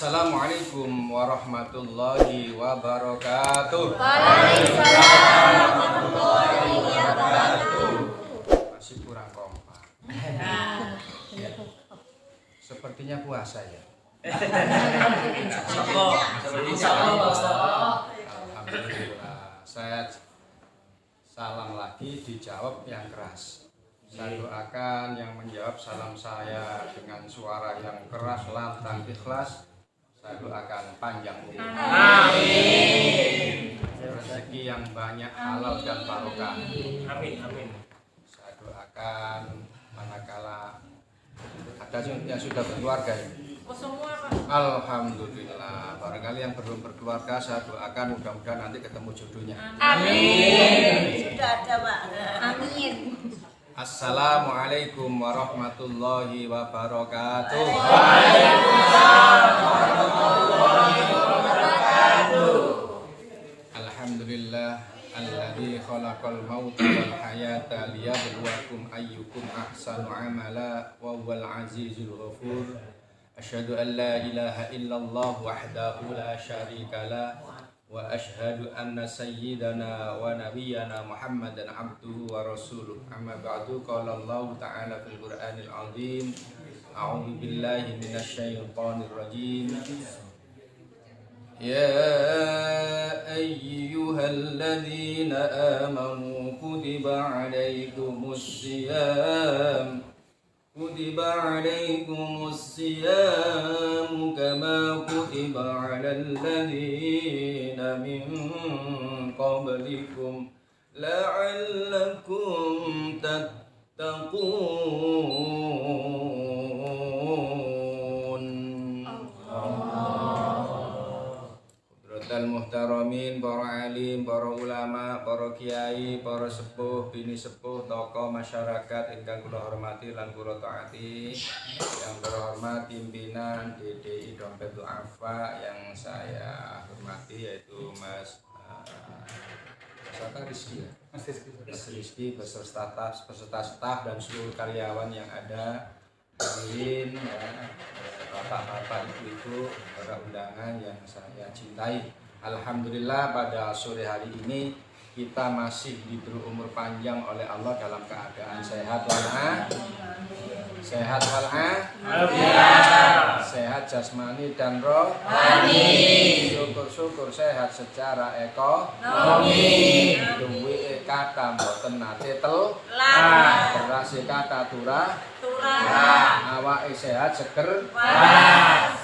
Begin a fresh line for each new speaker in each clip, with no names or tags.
Assalamualaikum warahmatullahi wabarakatuh.
Waalaikumsalam warahmatullahi wabarakatuh.
Masih kurang kompak. Ya. Sepertinya puasa ya. Alhamdulillah. Saya salam lagi dijawab yang keras. Saya doakan yang menjawab salam saya dengan suara yang keras, lantang, ikhlas. Saya doakan panjang umur. Amin. Rezeki yang banyak, halal dan barokah.
Amin, amin.
Saya doakan manakala ada yang sudah berkeluarga ya. Alhamdulillah. Barangkali yang belum berkeluarga saya doakan mudah-mudahan nanti ketemu jodohnya.
Amin. Sudah ada, Pak. Amin.
Assalamualaikum warahmatullahi wabarakatuh.
Waalaikumsalam warahmatullahi wabarakatuh.
Alhamdulillah alladzi khalaqal mauta wal hayata liyabluwakum ayyukum ahsanu amala wa huwal azizul ghafur. Asyhadu an la ilaha illallah wahdahu la syarika lah wa asyhadu anna sayyidana wa nabiyyana Muhammadan abduhu wa rasuluh. Amma ba'du, qala Allah ta'ala fil Qur'anil azim. A'udzu billahi minasy syaithanir rajim. Ya ayyuhalladzina amanu kutiba 'alaikumus siyam kama kutiba 'alal ladzina min qablikum la'allakum tattaqun. Hadratal muhtaramin, para alim, para ulama, para kiai, para sepuh, bini sepuh, tokoh masyarakat ingkang kula hormati lan kula taati. Yang terhormat pimpinan DDI Dompet Du'afa yang saya hormati yaitu Mas Rizky ya? Mas Rizky beserta staf dan seluruh karyawan yang ada, hadirin ya, bapak-bapak, ibu-ibu, para undangan yang saya cintai. Alhamdulillah pada sore hari ini kita masih diberi umur panjang oleh Allah dalam keadaan sehat sehat jasmani dan rohani. Syukur-syukur sehat secara ekonomi. Duwe kata mboten nate telah, berasi kata turah, awake sehat seger,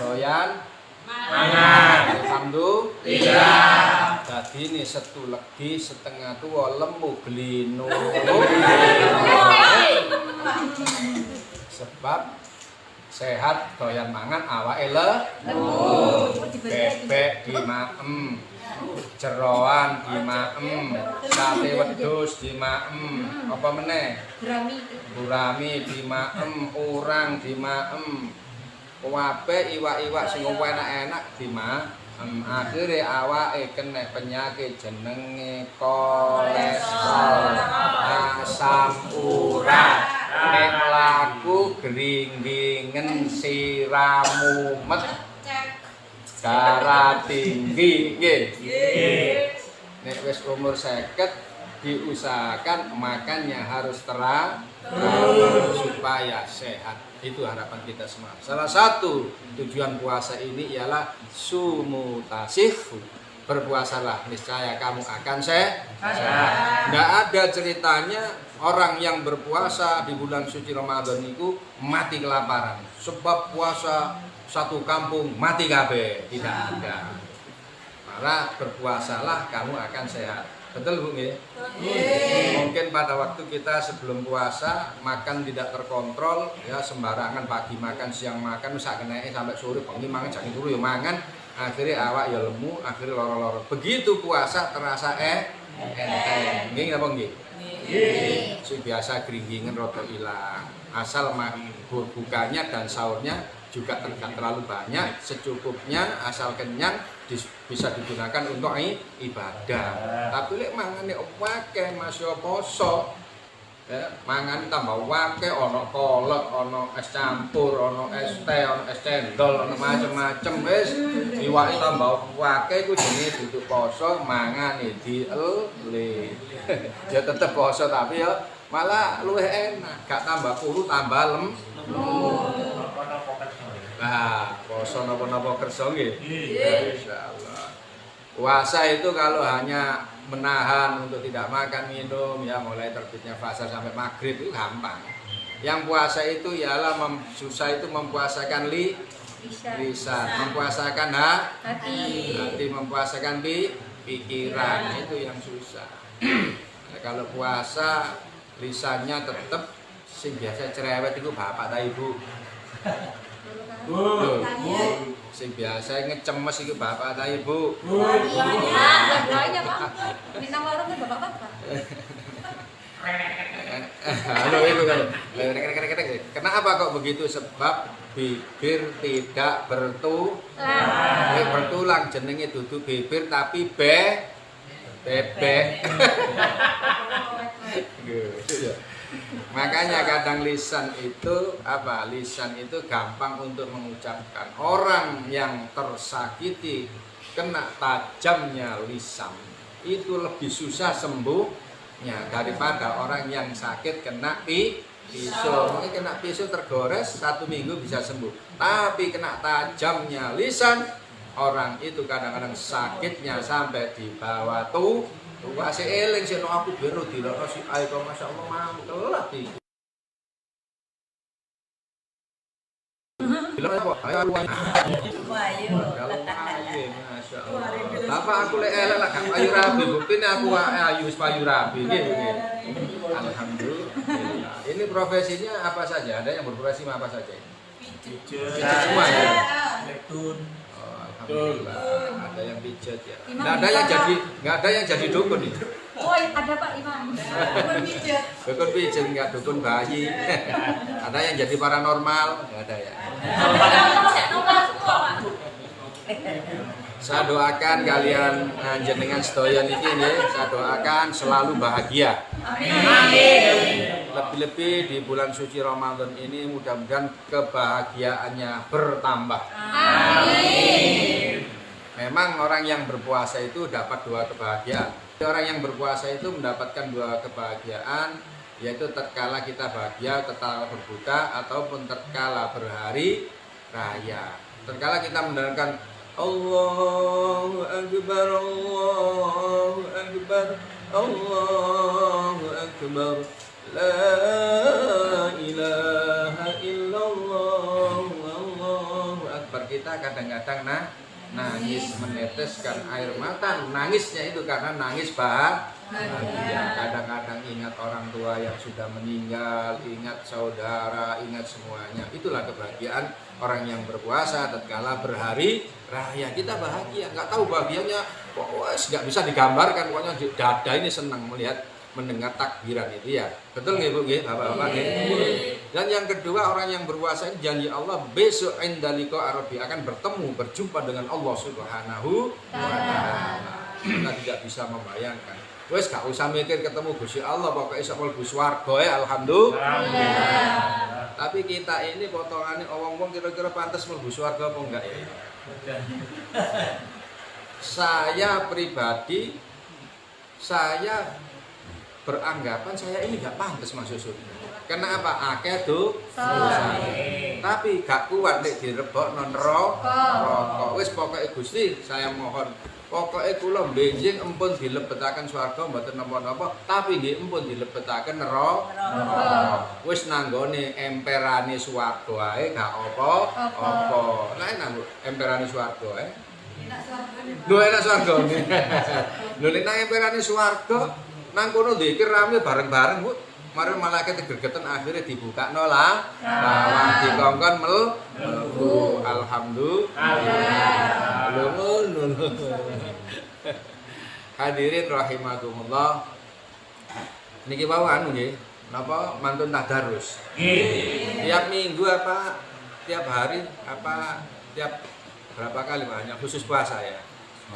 doyan mangan. Alhamdulillah. Dadi ini setu legi setengah tua lemu glino. Sebab sehat doyan mangan awake lemu. Bebek dimaem, jeroan dimaem, sate wedhus dimaem, apa meneh? Gurami dimaem, urang dimaem. Kabeh iwak-iwak sing enak-enak dimaem. Akhire awake kena penyakit jenenge kolesterol, asam urat, nek laku gringgingen, sirah mumet, darah tinggi nggih. Nek wis umur 50 diusahakan makannya harus teratur supaya sehat. Itu harapan kita semua. Salah satu tujuan puasa ini ialah sumutasihfu. Berpuasalah, niscaya kamu akan sehat. Tidak ada ceritanya orang yang berpuasa di bulan suci Ramadan itu mati kelaparan. Sebab puasa satu kampung mati kabeh. Tidak ada. Maka berpuasalah kamu akan sehat. Betul Bu nggih? Mungkin pada waktu kita sebelum puasa makan tidak terkontrol ya, sembarangan, pagi makan, siang makan, sak keneke sampai sore bengi mangan jangan turu ya mangan, akhirnya awak ya lemu, akhirnya loro-loro. Begitu puasa terasa enteng. Nggih napa nggih? Nggih. Sing biasa gringgingen rada ilang. Asal bukanya dan sahurnya juga tidak terlalu banyak, secukupnya, asal kenyang bisa digunakan untuk ibadah. Tapi lek mangane akeh masih poso Ya, mangan tambah wake, ono kolak, ono es campur, ono es teh, ono es cendol, ono macem-macem wis. Iwake tambah wake iku jenenge duduk poso, mangane dieli. Ya tetep poso tapi ya malah luwih enak, gak tambah kuru tambah lem. Nah, poso napa-napa kersa nggih. Insyaallah. Puasa itu kalau hanya menahan untuk tidak makan minum ya mulai terbitnya fase sampai maghrib itu gampang. Yang puasa itu ialah susah itu mempuasakan lisan, mempuasakan hati, mempuasakan pikiran itu yang susah. Nah, kalau puasa lisannya tetap sing biasa cerewet itu bapak ta ibu. Sing biasa ngecemes iku bapak ta ibu.
Dua-duanya Pak. Bintang warung kan bapak-bapak.
Halo ibu kalau. Kenapa kok begitu? Sebab bibir tidak bertulang jenenge dudu bibir tapi bebek. Makanya kadang lisan itu lisan itu gampang untuk mengucapkan. Orang yang tersakiti kena tajamnya lisan itu lebih susah sembuhnya daripada orang yang sakit kena pisau. Mungkin kena pisau tergores 1 minggu bisa sembuh, tapi kena tajamnya lisan orang itu kadang-kadang sakitnya sampai di bawah tuh masih eling sih aku biru dilokno si ayo masyaallah mangkel lah iki. Dilokno apa? Ayo
Wayu.
Kalau ayo masyaallah. Bapak aku lek elek lah gak payu rabi, buktine aku ayu wis payu rabi nggih. Alhamdulillah. Ini profesinya apa saja? Ada yang berprofesi apa saja? Pijat semua ya. Alhamdulillah, ada yang pijat ya. Nggak ada yang jadi dukun itu.
Oh, ada Pak Imam. Dukun pijat.
Dukun pijat nggak dukun bayi. Ada yang jadi paranormal, nggak ada ya. Saya doakan kalian jenengan sedaya niki nggih, saya doakan selalu bahagia.
Amin.
Lebih-lebih di bulan suci Ramadan ini mudah-mudahan kebahagiaannya bertambah. Amin. Memang orang yang berpuasa itu dapat 2 kebahagiaan. Orang yang berpuasa itu mendapatkan 2 kebahagiaan, yaitu tatkala kita bahagia, tatkala berbuka ataupun tatkala berhari raya. Tatkala kita mendengarkan Allahu Akbar, Allahu Akbar, Allahu Akbar, La ilaha illallah, Allahu Akbar. Kita kadang-kadang nangis, meneteskan air mata. Nangisnya itu karena nangis bahagia. Kadang-kadang ingat orang tua yang sudah meninggal, ingat saudara, ingat semuanya. Itulah kebahagiaan orang yang berpuasa tatkala berhari raya. Kita bahagia, nggak tahu bahagianya kok nggak bisa digambarkan. Pokoknya dada ini senang mendengar takbiran itu ya. Betul nggih Bu nggih, Bapak-bapak nggih. Dan yang kedua, orang yang berpuasa ini janji Allah besok indaliko arabi akan berjumpa dengan Allah Subhanahu wa taala. Kita tidak bisa membayangkan. Wes gak usah mikir ketemu Gusti Allah, pokoknya iso mlebu swarga ya alhamdulillah. Tapi kita ini potongannya wong-wong kira-kira pantas mlebu swarga apa enggak ya? Saya pribadi beranggapan saya ini gak pantas masuk surga. Kenapa? Akeh dosa. Tapi gak kuat nek direbokno neraka. Wis pokoke Gusti, saya mohon pokoke kula benjing empun dilebetaken swarga mboten napa-napa, tapi nggih empun dilebetaken neraka. Wis nanggone emperane swarga ae gak apa-apa. Lah enak Bu, emperane swarga ae. Enak swarga. Lho nek nang emperane swarga nang kono dzikir rame bareng-bareng Bu. Mari malaikat gegeten akhirnya dibuka lah. Lawang dikongkon mlebu. Alhamdulillah. Hadirin rahimakumullah. Niki wau anu nggih, napa mantun tadarus. Tiap minggu apa tiap hari apa tiap berapa kali banyak khusus puasa ya.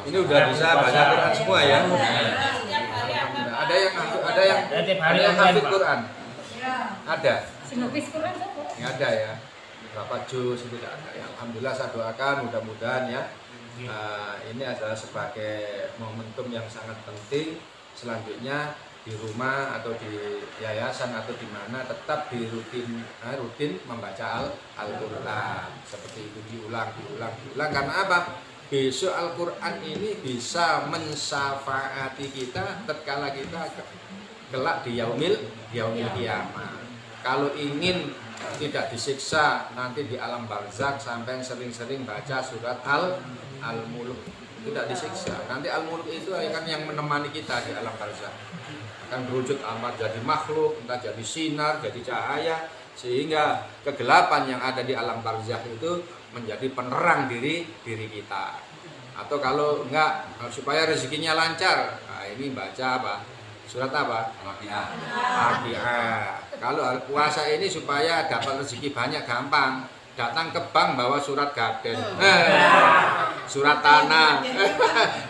Ini udah bisa baca Quran semua ya. Ada yang hafid Quran. Ada?
Sinopis Quran apa?
Nggak ada ya. Berapa juz itu tidak ada. Ya, alhamdulillah saya doakan mudah-mudahan ya. Ini adalah sebagai momentum yang sangat penting. Selanjutnya di rumah atau di yayasan atau di mana tetap rutin membaca Al-Quran seperti itu, diulang karena apa? Besok Al-Quran ini bisa mensyafaati kita tatkala kita kelak di yaumil kiamah. Kalau ingin tidak disiksa nanti di alam barzakh, sampai sering-sering baca surat Al-Mulk, tidak disiksa. Nanti Al-Mulk itu akan yang menemani kita di alam barzakh, akan berwujud amat jadi makhluk, entah jadi sinar, jadi cahaya, sehingga kegelapan yang ada di alam barzakh itu menjadi penerang diri kita. Atau kalau enggak, supaya rezekinya lancar, nah ini baca apa? Surat apa? Al-Waqiah. Kalau puasa ini supaya dapat rezeki banyak gampang. Datang ke bank bawa surat Gaden, surat tanah,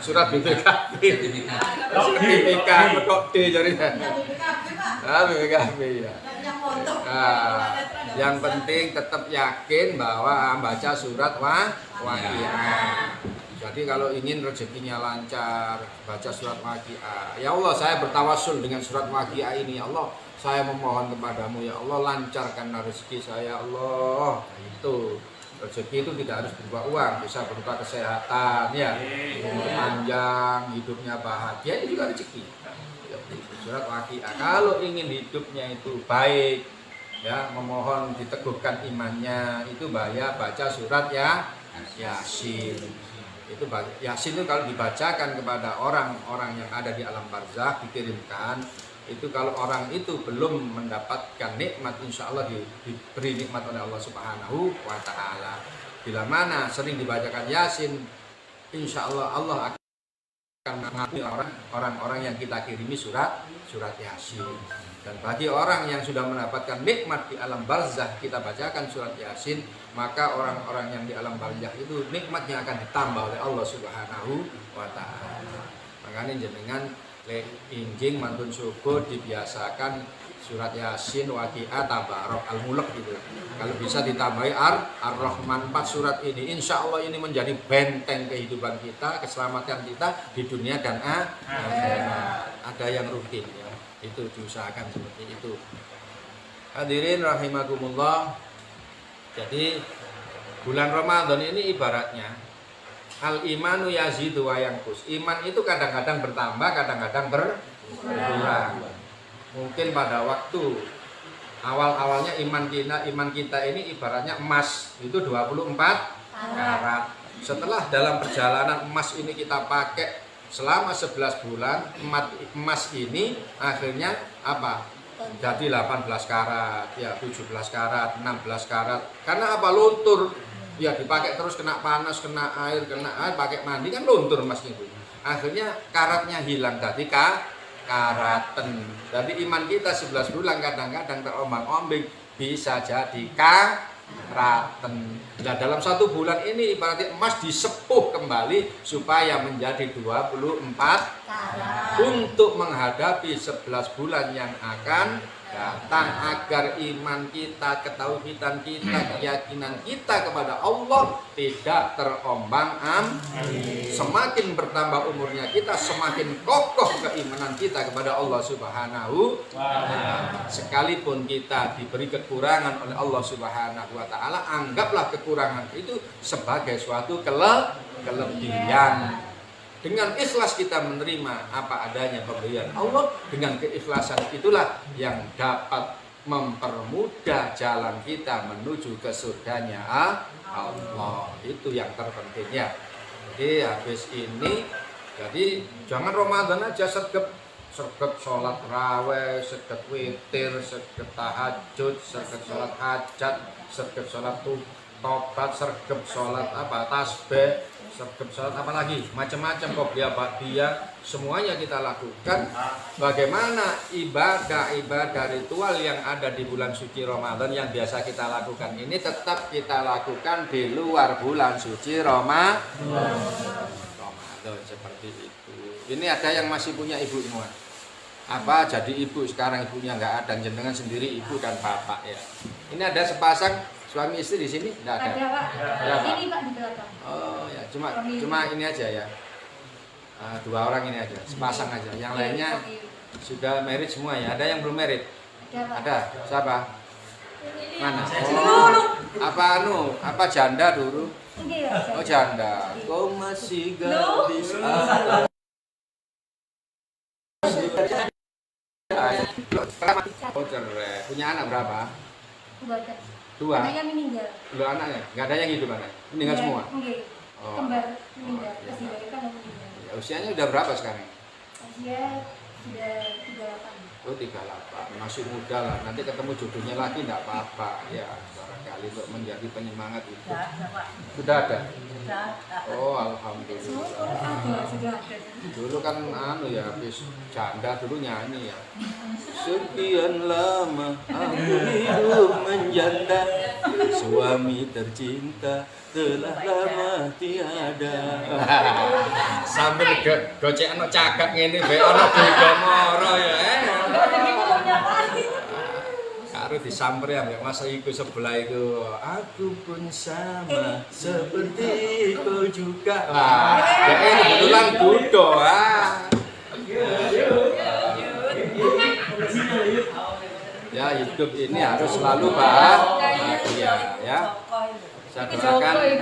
surat BPKB, sertifikat, kok D jadi BPKB ya. Yang penting tetap yakin bahwa baca surat Waqiah. Jadi kalau ingin rezekinya lancar, baca surat Waqiah. Ya Allah, saya bertawassul dengan surat Waqiah ini. Ya Allah, saya memohon kepadamu, ya Allah, lancarkan rezeki saya, ya Allah. Itu rezeki itu tidak harus berupa uang, bisa berupa kesehatan, ya, umur panjang, hidupnya bahagia, itu juga rezeki. Surat Waqiah. Kalau ingin hidupnya itu baik, ya, memohon diteguhkan imannya, itu baca surat Yasin. Itu Yasin itu kalau dibacakan kepada orang-orang yang ada di alam barzakh, dikirimkan, itu kalau orang itu belum mendapatkan nikmat, insya Allah diberi nikmat oleh Allah Subhanahu wa Ta'ala. Bila mana sering dibacakan Yasin, insya Allah Allah akan mengampuni orang-orang yang kita kirimi surat Yasin. Dan bagi orang yang sudah mendapatkan nikmat di alam barzakh, kita bacakan surat Yasin, maka orang-orang yang di alam barzakh itu nikmatnya akan ditambah oleh Allah Subhanahu wa Ta'ala. Makanya jenengan injing mantun subuh dibiasakan surat Yasin, Waqiah, Tabarok, Al-Mulk gitu. Kalau bisa ditambahi Ar-Rahman, 4 surat ini, insya Allah ini menjadi benteng kehidupan kita, keselamatan kita di dunia dan akhirat. Ada yang rutin ya, itu diusahakan seperti itu. Hadirin rahimakumullah. Jadi bulan Ramadan ini ibaratnya al-imanu yazidu wa yanqus. Iman itu kadang-kadang bertambah, kadang-kadang berkurang. Mungkin pada waktu awal-awalnya iman kita ini ibaratnya emas, itu 24 karat. Setelah dalam perjalanan emas ini kita pakai selama 11 bulan, emas ini akhirnya apa? Jadi 18 karat, ya 17 karat, 16 karat. Karena apa? Luntur. Ya dipakai terus, kena panas, kena air, pakai mandi kan luntur emasnya itu. Akhirnya karatnya hilang, jadi karaten. Jadi iman kita 11 bulan kadang-kadang terombang-ambing, bisa jadi karaten. Nah dalam 1 bulan ini ibaratnya emas disepuh kembali supaya menjadi 24 karat untuk menghadapi 11 bulan yang akan datang, agar iman kita, ketauhidan kita, keyakinan kita kepada Allah tidak terombang-ambing. Semakin bertambah umurnya kita, semakin kokoh keimanan kita kepada Allah Subhanahu wa Ta'ala. Sekalipun kita diberi kekurangan oleh Allah Subhanahu wa Ta'ala, anggaplah kekurangan itu sebagai suatu kelebihan. Dengan ikhlas kita menerima apa adanya pemberian Allah, dengan keikhlasan itulah yang dapat mempermudah jalan kita menuju ke surganya Allah. Itu yang terpenting ya. Jadi habis ini, jadi jangan Ramadan aja sergap sholat raweh, sergap witir, sergap tahajud, sergap sholat hajat, sergap sholat tobat, sergap sholat tasbih, sergap sholat apa lagi, macam-macam qobliyah ba'diyah, semuanya kita lakukan. Bagaimana ibadah ritual yang ada di bulan suci Ramadan yang biasa kita lakukan ini tetap kita lakukan di luar bulan suci Ramadan seperti itu. Ini ada yang masih punya ibu semua? apa jadi ibu sekarang, ibunya nggak ada, jenengan sendiri ibu dan bapak ya. Ini ada sepasang suami istri di sini? Nggak ada.
Ada Pak.
Ada, Pak?
Ini Pak di belakang.
Oh ya, cuma ini aja ya. Dua orang ini aja, sepasang aja. Yang lainnya sudah married semua ya. Ada yang belum married?
Ada Pak.
Ada. Siapa? Mana? Oh, apa janda dulu?
Enggak ya.
Oh janda. Kau masih gadis. Oh cerai. Punya anak berapa?
Enggak.
Dua.
Anaknya meninggal.
Dua anaknya? Nggak ada yang hidup anak? Meninggal semua?
Enggak.
Oh.
Kembar meninggal. Pas dilahirkan meninggal.
Ya, usianya udah berapa sekarang?
Usia sudah 38.
Oh 38, masih muda lah. Nanti ketemu jodohnya lagi nggak apa-apa. Ya barangkali untuk menjadi penyemangat itu. Sudah ada? Oh alhamdulillah.
Sudah ada.
Dulu kan ya habis janda dulu nyanyi ya. Sekian lama aku hidup menjanda, suami tercinta telah lama tiada. Sambil gocek anak cakap ngene bae ana digomoro ya. Karo disamperi ambek Mas iku sebelah itu. Aku pun sama seperti kau juga. Lah, ya kebetulan kudo Ya hidup ini harus selalu bahagia ya. Saya doakan.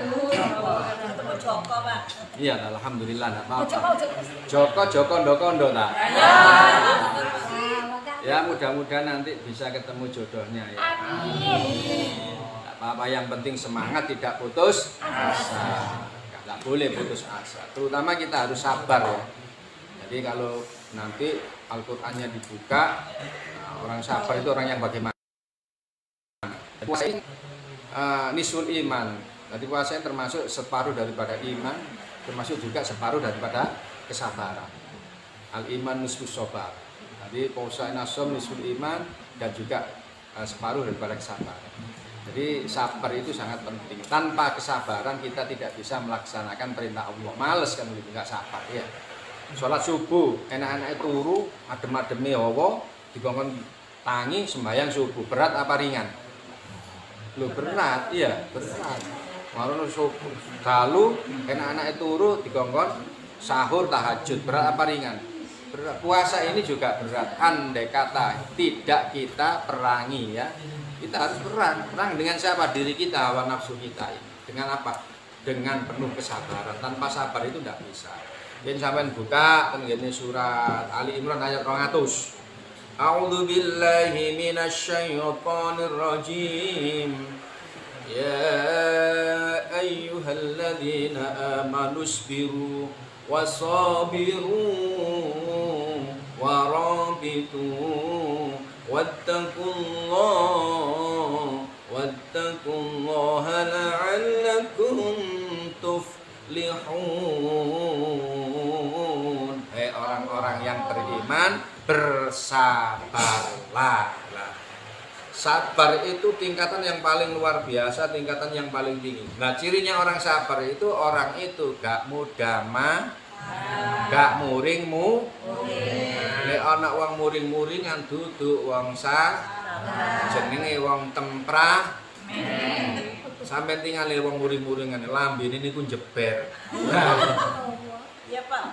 Iya, alhamdulillah enggak apa-apa. Joko ndokondo ta. Ya mudah-mudahan nanti bisa ketemu jodohnya ya.
Amin.
Enggak apa-apa, yang penting semangat, tidak putus asa. Enggak boleh putus asa. Terutama kita harus sabar ya. Jadi kalau nanti Al-Qur'annya dibuka, orang sabar itu orang yang bagaimana? Puasa ini nisful iman. Jadi puasa ini termasuk separuh daripada iman, termasuk juga separuh daripada kesabaran. Al-iman nisfus sabar. Jadi puasa nasom nisful iman dan juga separuh daripada kesabaran. Jadi sabar itu sangat penting. Tanpa kesabaran kita tidak bisa melaksanakan perintah Allah. Males kan begitu, nggak sabar ya. Sholat subuh, enak-enak turu, adem-ademe hawa, dikongkon tangi sembahyang subuh. Berat apa ringan? Loh berat, iya berat. Marono subuh, dalu enak-enak turu, dikongkon sahur tahajud. Berat apa ringan? Berat. Puasa ini juga berat. Andai kata tidak kita perangi ya, kita harus perang dengan siapa? Diri kita, hawa nafsu kita ini. Dengan apa? Dengan penuh kesabaran. Tanpa sabar itu tidak bisa. Jadi sampai buka tenggene surat Ali Imran ayat 200. A'udzu billahi minasyaitonir rajim. Ya ayyuhalladzina amanu sabiru wasabiru warabitu wattaqullaha la'allakum tuflihun. Orang-orang yang beriman, bersabarlah. Sabar itu tingkatan yang paling luar biasa, tingkatan yang paling tinggi. Nah, cirinya orang sabar itu orang itu gak mudah gak muring-muring. Nek ana wong muring-muringan duduk wong jenenge wong temprah. Sampai tinggal wong muring-muringan lambene niku jeber.
Iya, Pak.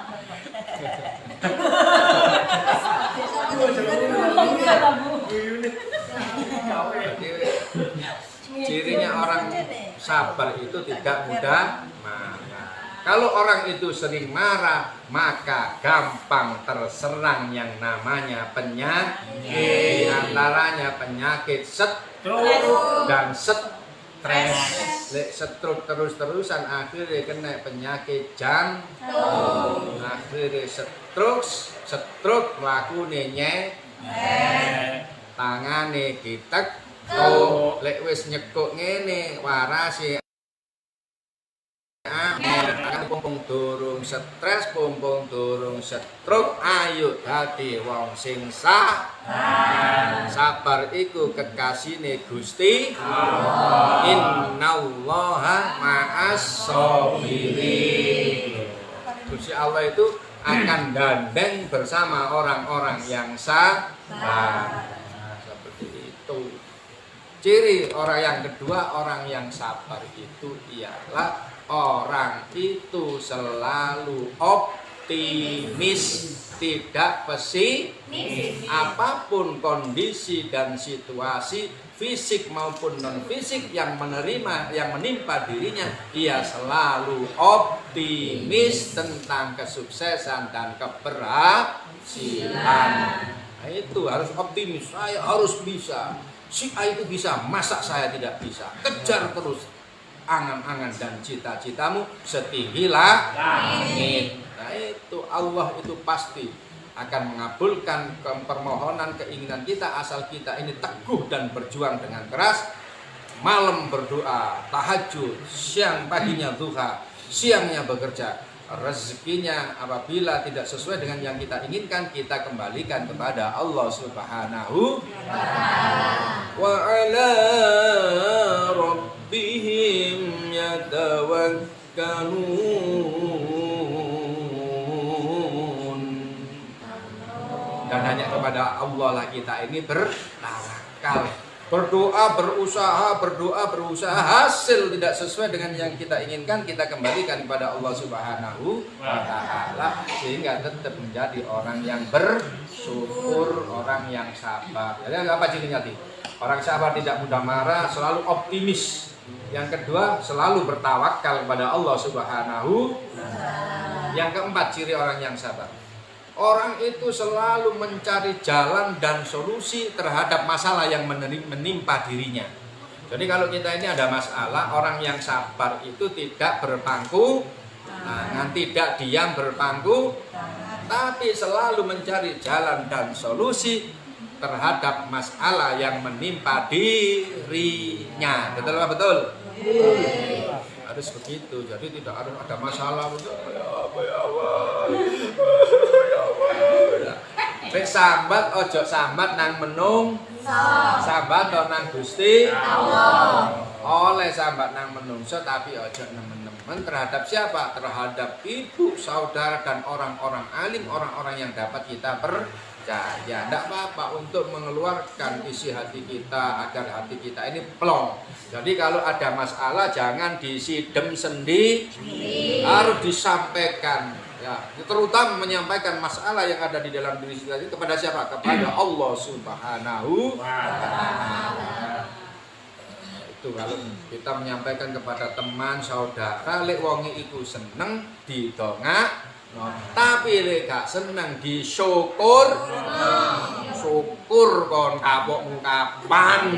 Cirinya orang sabar itu tidak mudah marah. Kalau orang itu sering marah, maka gampang terserang yang namanya penyakit. Di antaranya penyakit stroke dan stres. Stroke terus-terusan akhirnya kena penyakit jantung. Akhirnya stroke lakune nyek. Tangane ditek. Lek wis nyekuk ngene warase pompong durung stres, pompong durung stroke, ayo dadi wong sing sabar iku kekasihne Gusti Allah. Innallaha ma'as sabirin. Gusti Allah itu akan gandeng bersama orang-orang yang sabar. Nah, seperti itu. Ciri orang yang kedua, orang yang sabar itu ialah orang itu selalu optimis, tidak pesimis. Apapun kondisi dan situasi fisik maupun non fisik yang menimpa dirinya, ia selalu optimis tentang kesuksesan dan keberhasilan. Nah, itu harus optimis. Saya harus bisa. Si A itu bisa, masa saya tidak bisa? Kejar terus angan-angan dan cita-citamu setinggi langit. Nah, itu Allah itu pasti akan mengabulkan permohonan keinginan kita asal kita ini teguh dan berjuang dengan keras. Malam berdoa, tahajud, siang paginya duha, siangnya bekerja. Rezekinya apabila tidak sesuai dengan yang kita inginkan, kita kembalikan kepada Allah Subhanahu wa ala rabbihim yatawakkalun. Dan hanya kepada Allah lah kita ini bertawakal. Berdoa, berusaha, hasil tidak sesuai dengan yang kita inginkan, kita kembalikan kepada Allah Subhanahu wa ta'ala, sehingga tetap menjadi orang yang bersyukur, orang yang sabar. Jadi apa cirinya tadi? Orang sabar tidak mudah marah, selalu optimis. Yang kedua, selalu bertawakal kepada Allah Subhanahu. Yang keempat, ciri orang yang sabar, orang itu selalu mencari jalan dan solusi terhadap masalah yang menimpa dirinya. Jadi kalau kita ini ada masalah, orang yang sabar itu tidak berpangku tangan, tidak diam berpangku, tapi selalu mencari jalan dan solusi terhadap masalah yang menimpa dirinya. Betul apa betul? Harus begitu. Jadi tidak harus ada masalah. Nek sambat ojo sambat nang menung, sambat nang Gusti Allah. Oleh sambat nang menungso tapi ojo nemen-nemen terhadap siapa? Terhadap ibu, saudara dan orang-orang alim, orang-orang yang dapat kita percaya. Tidak apa-apa untuk mengeluarkan isi hati kita agar hati kita ini plong. Jadi kalau ada masalah jangan disidem sendiri, harus disampaikan. Ya, terutama menyampaikan masalah yang ada di dalam diri kita kepada siapa? Kepada Allah Subhanahu wa ta'ala. Itu kalau kita menyampaikan kepada teman, saudara, lek wonge iku seneng didongak, tapi lek gak seneng disyukur. Syukur kon kapok kapan.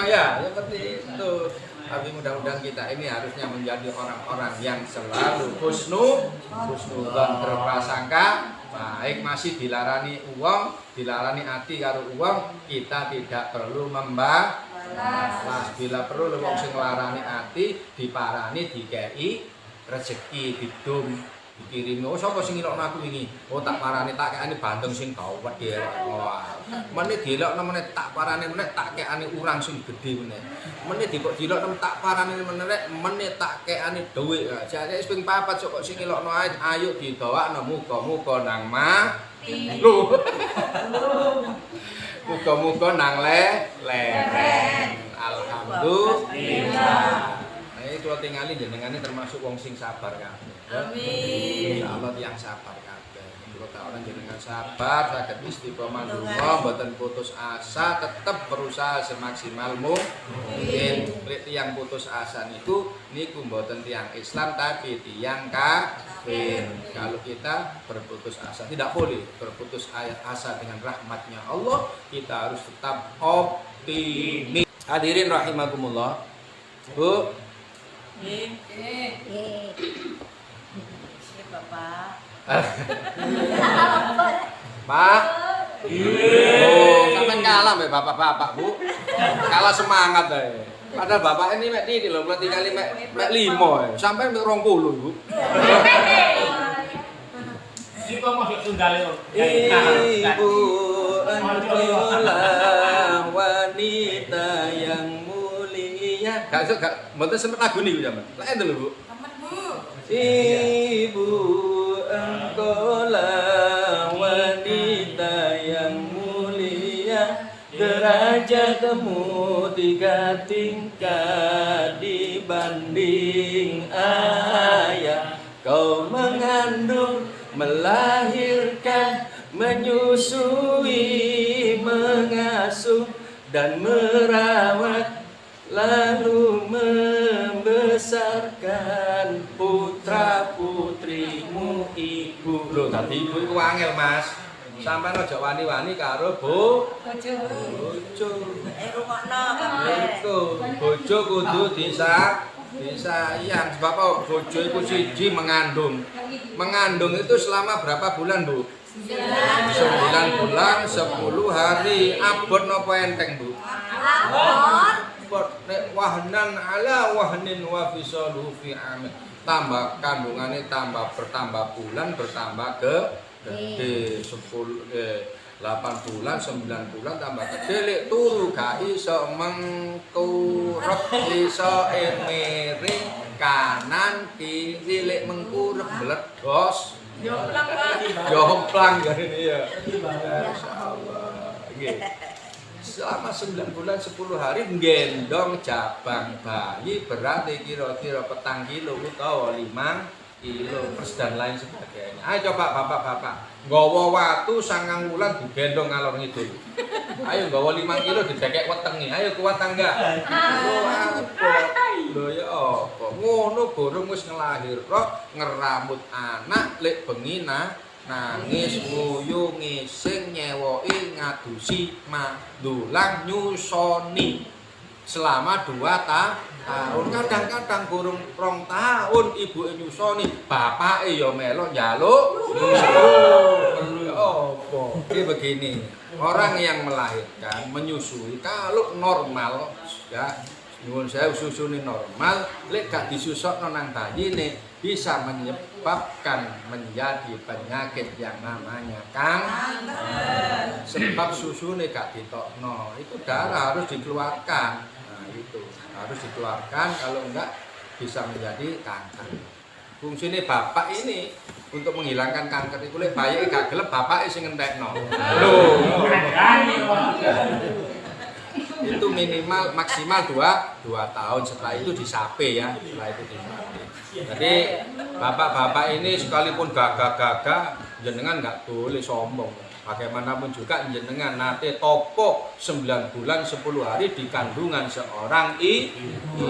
Ya seperti itu. Tapi mudah-mudahan kita ini harusnya menjadi orang-orang yang selalu husnudzon, berprasangka baik. Masih dilarani uang, dilarani hati karo uang, kita tidak perlu membalas. Bila perlu wong sing nglarani hati diparani dikei rezeki didum dikirimi. Oh sapa sing ngilokno aku wingi? Oh tak parani tak kekane bandeng sing gawat ya. Wah. Meneh dilokno meneh tak parani meneh tak kekane urang sing gedhe meneh. Meneh dilokno tak parani meneh tak kekane dhuwit. Jare wis ping 4 kok sing ngilokno ayo didawakno muga-muga nang mati. Lho. Muga-muga nang leren. Alhamdulillah. Kalau tingali jenengane termasuk wong sing sabar kabeh. Amin. Allah yang sabar kabeh. Kalau orang jenengan sabar, saged istiqomah donga, mboten putus asa, tetap berusaha semaksimal mungkin. Yang putus asa niku mboten tiyang Islam tapi tiyang kafir. Kalau kita berputus asa, tidak boleh berputus asa dengan rahmatnya Allah. Kita harus tetap optimis. Hadirin rahimakumullah. Bu,
Bapak.
Pak. Oh, sampean kalah mbek bapak-bapak, Bu. Kalah semangat ae. Padahal bapak ini mek iki lho, berarti kali mek 5. Sampean mek 20, Bu.
Iku masuk tunggale.
Ibu adalah wanita yang mulia. Gak mboten sempet lagu niku sampean. Lek enten lho, Bu. Ibu engkaulah wanita yang mulia, derajatmu 3 tingkat dibanding ayah. Kau mengandung, melahirkan, menyusui, mengasuh dan merawat, lalu membesarkan putra putrimu ibu. Loh, tadi ibu itu angel mas. Sampai aja wani-wani karo bojo.
Rungokno kabeh.
Itu bojo kudu disayang. Sebab apa? Bojo itu siji mengandung. Mengandung itu selama berapa bulan, Bu? 9 bulan 10 hari. Abot napa enteng, Bu? Abot. Nek wahnan ala wahnin wa fisaluhu fi amin. Tambah kandungannya bertambah bulan, bertambah gede 8 bulan, 9 bulan tambah gede lek turu gak iso mengkurep, iso miring kanan kiri lek mengkurep meledos jomplang ini ya. Masyaallah. Nggih. Selama 9 bulan 10 hari nggendong jabang bayi berarti kira-kira 4 kilo utawa 5 kilo plus dan lain sebagainya. Ayo coba bapak-bapak nggawa watu 9 bulan digendong ngalor ngidul. Ayo nggawa 5 kilo didekek wetengi. Ayo kuat tangga. Lho ya apa? Ngono burung wis ngelahirno ngeramut anak lek bengi nangis nguyu ngising nyewoki ngadusi madulang nyusoni selama 2 tahun. Kadang-kadang burung 2 tahun ibu nyusoni, bapake ya melok njaluk opo. Ini begini, orang yang melahirkan menyusui kalau normal ya nyuwun saya susune normal, lek gak disusukno nang bayine bisa menyebabkan menjadi penyakit yang namanya kanker. Sebab susune gak ditokno, itu darah harus dikeluarkan. Nah, itu harus dikeluarkan, kalau enggak bisa menjadi kanker. Fungsinya bapak ini untuk menghilangkan kanker itu lek bayi gak gelem bapak sing ngentekno. Lho. Itu minimal maksimal 2 tahun, setelah itu disape ya, Jadi bapak-bapak ini sekalipun gagah-gagah jenengan nggak boleh sombong. Bagaimanapun juga jenengan nate topo 9 bulan 10 hari di kandungan seorang ibu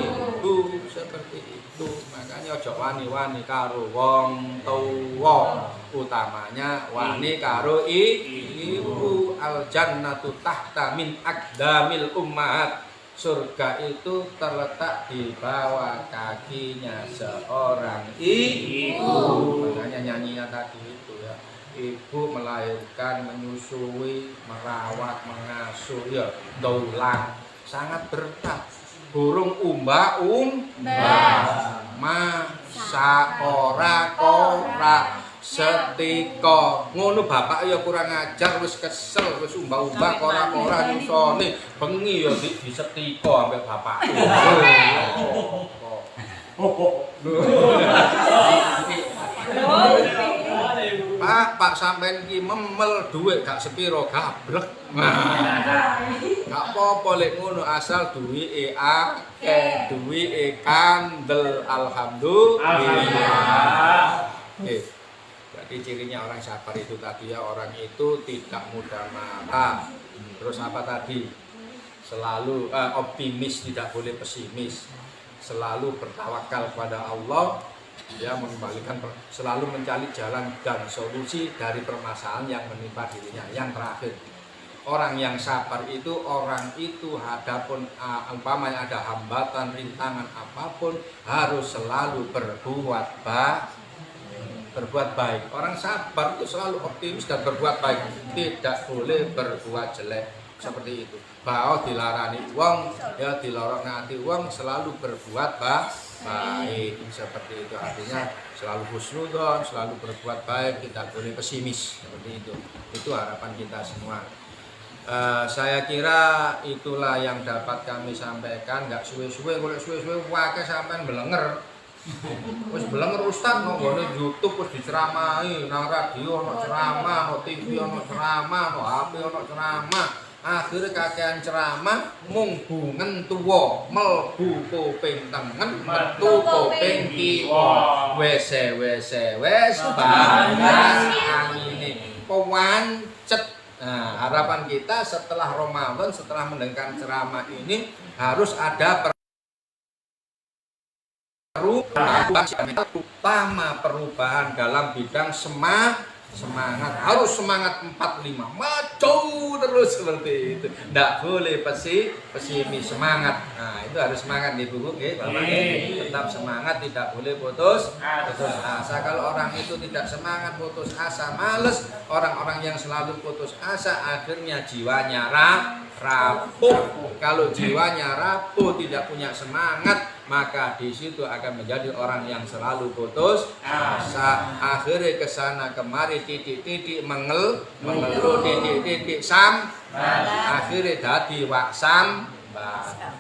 seperti itu. Makanya ojo wani-wani karo wong tuwa, utamanya wani karo ibu. Al jannatu tahta min aqdamil ummahat. Surga itu terletak di bawah kakinya seorang ibu. Makanya nyanyinya tadi itu ya. Ibu melahirkan, menyusui, merawat, mengasuh ya, daulah sangat berat. Burung umba masa ora setika ngono bapak ya kurang ajar wis kesel wis umba-umba ora nyusoni bengi ya disetika ambek bapak. Pak sampean iki memel dhuwit gak sepiro gablek. Gak apa-apa lek ngono asal duwike akeh, duwike kandel alhamdulillah. Jadi cirinya orang sabar itu tadi ya, orang itu tidak mudah marah. Terus apa tadi? Selalu optimis, tidak boleh pesimis. Selalu bertawakal pada Allah. Dia mengembalikan, selalu mencari jalan dan solusi dari permasalahan yang menimpa dirinya. Yang terakhir, orang yang sabar itu, orang itu hadapun umpamanya ada hambatan, rintangan apapun, harus selalu berbuat baik. Orang sabar itu selalu optimis dan berbuat baik, tidak boleh berbuat jelek seperti itu. Bahwa dilarani wong, ya dilorok nanti wong, selalu berbuat baik seperti itu. Artinya selalu husnudzon, selalu berbuat baik, tidak boleh pesimis seperti itu. Itu harapan kita semua. Saya kira itulah yang dapat kami sampaikan. Nggak suwe-suwe, kalau suwe-suwe wae sampean belenger. Wis blenger ustaz nang gone YouTube wis diceramahi, nang radio ono ceramah, nang TV ono ceramah, nang HP ono ceramah. Akhire kakean ceramah mung bungen tuwa, mlebu kuping tengen, metu kuping kiwa. Wis panas angine pewancet. Nah, harapan kita setelah Ramadan, setelah mendengarkan ceramah ini harus ada perubahan, utama perubahan dalam bidang semangat. Harus semangat 45, maju terus seperti itu. Tidak boleh pesimis, semangat. Nah, itu harus semangat nih Bu, oke, Bapak. Tetap semangat, tidak boleh putus asa. Kalau orang itu tidak semangat, putus asa, males. Orang-orang yang selalu putus asa akhirnya jiwanya rapuh. Kalau jiwanya rapuh, tidak punya semangat, maka di situ akan menjadi orang yang selalu putus asa. Akhirnya kesana kemari titik-titik mengeluh titik-titik akhirnya dadi wak sambat.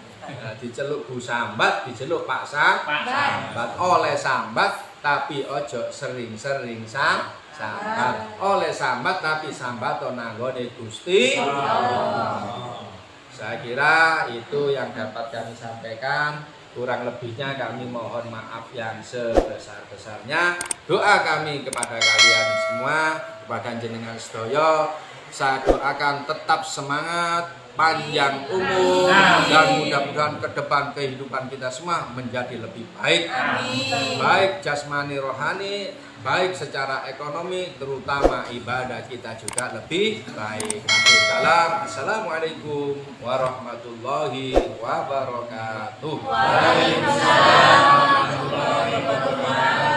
Diceluk Bu Sambat, diceluk Pak Sambat. Oleh sambat tapi ojo sering-sering sambat. Oleh sambat tapi sambat nanggone Gusti Allah. Saya kira itu yang dapat kami sampaikan. Kurang lebihnya kami mohon maaf yang sebesar-besarnya. Doa kami kepada kalian semua, kepada jenengan sedaya, saya doakan tetap semangat, panjang umur, dan mudah-mudahan ke depan kehidupan kita semua menjadi lebih baik. Baik jasmani rohani, baik secara ekonomi, terutama ibadah kita juga lebih baik. Assalamualaikum warahmatullahi wabarakatuh.
Waalaikumsalam warahmatullahi wabarakatuh.